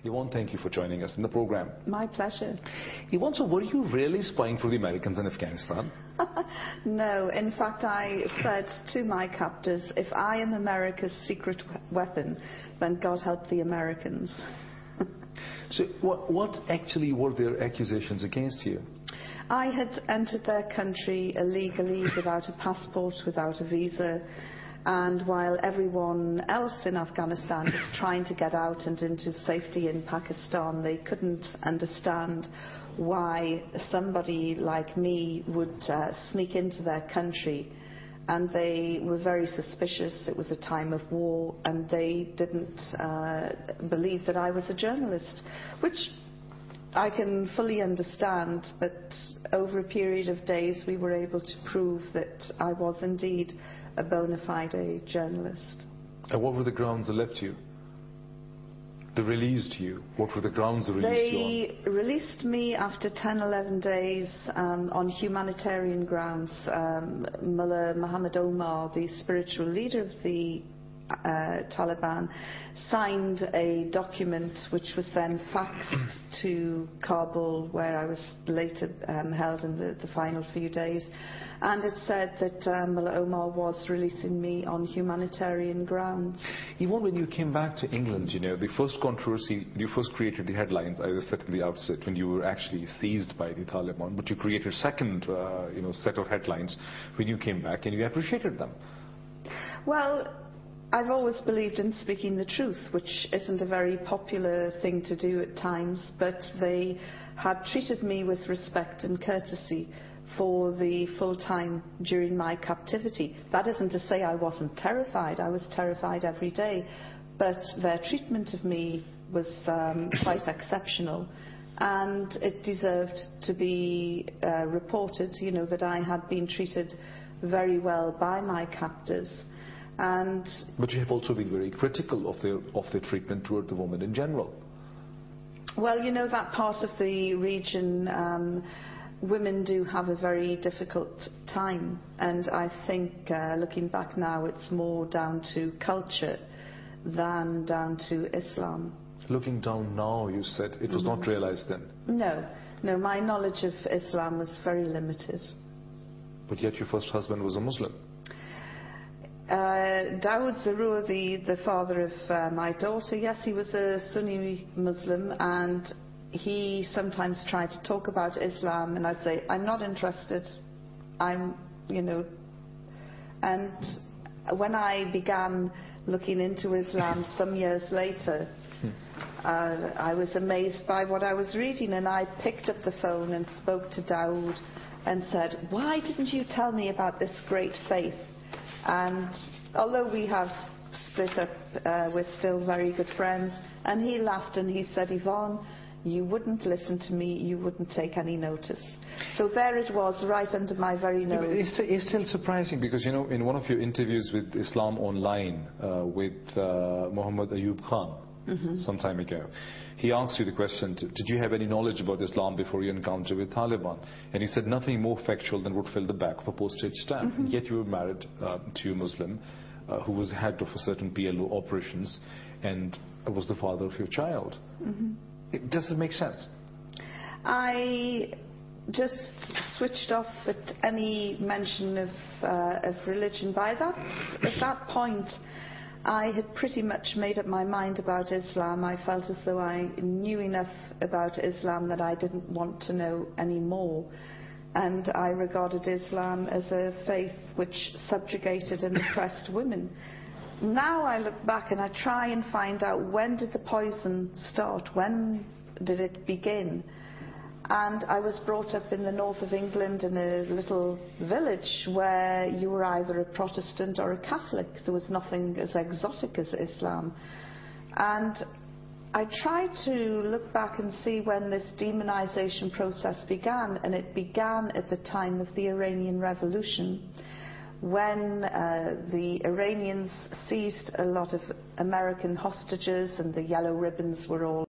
Yvonne, thank you for joining us in the program. My pleasure. Yvonne, so were you really spying for the Americans in Afghanistan? No, in fact I said to my captors, if I am America's secret weapon, then God help the Americans. So what actually were their accusations against you? I had entered their country illegally, without a passport, without a visa, and while everyone else in Afghanistan was trying to get out and into safety in Pakistan, they couldn't understand why somebody like me would sneak into their country. And they were very suspicious. It was a time of war, and they didn't believe that I was a journalist, which I can fully understand. But over a period of days we were able to prove that I was indeed a bona fide journalist. And what were the grounds they left you? They released you. What were the grounds they released you on? They released me after 10, 11 days on humanitarian grounds. Mullah Muhammad Omar, the spiritual leader of the Taliban, signed a document which was then faxed to Kabul, where I was later held in the final few days, and it said that Mullah Omar was releasing me on humanitarian grounds. Even when you came back to England, you know, the first controversy, you first created the headlines, as I said in the outset, when you were actually seized by the Taliban, but you created a second set of headlines when you came back, and you appreciated them. Well, I've always believed in speaking the truth, which isn't a very popular thing to do at times, but they had treated me with respect and courtesy for the full time during my captivity. That isn't to say I wasn't terrified. I was terrified every day, but their treatment of me was quite exceptional, and it deserved to be reported, you know, that I had been treated very well by my captors. But you have also been very critical of their treatment toward the women in general. Well, you know, that part of the region, women do have a very difficult time, and I think looking back now, it's more down to culture than down to Islam. Looking down now, you said it was not realized then? No, my knowledge of Islam was very limited. But yet your first husband was a Muslim. Dawood Zarur, the father of my daughter, yes, he was a Sunni Muslim, and he sometimes tried to talk about Islam, and I'd say, I'm not interested, and when I began looking into Islam some years later, I was amazed by what I was reading, and I picked up the phone and spoke to Dawood and said, why didn't you tell me about this great faith? And although we have split up, we're still very good friends. And he laughed and he said, Yvonne, you wouldn't listen to me, you wouldn't take any notice. So there it was, right under my very nose. It's still surprising because, you know, in one of your interviews with Islam Online with Muhammad Ayub Khan some time ago, he asked you the question, did you have any knowledge about Islam before your encounter with Taliban? And you said nothing more factual than would fill the back of a postage stamp. And yet you were married to a Muslim who was head of a certain PLO operations and was the father of your child. Does it make sense? I just switched off at any mention of religion. At that point, I had pretty much made up my mind about Islam. I felt as though I knew enough about Islam that I didn't want to know any more. And I regarded Islam as a faith which subjugated and oppressed women. Now I look back and I try and find out, when did the poison start? When did it begin? And I was brought up in the north of England in a little village where you were either a Protestant or a Catholic. There was nothing as exotic as Islam. And I tried to look back and see when this demonization process began, and it began at the time of the Iranian Revolution, when the Iranians seized a lot of American hostages and the yellow ribbons were all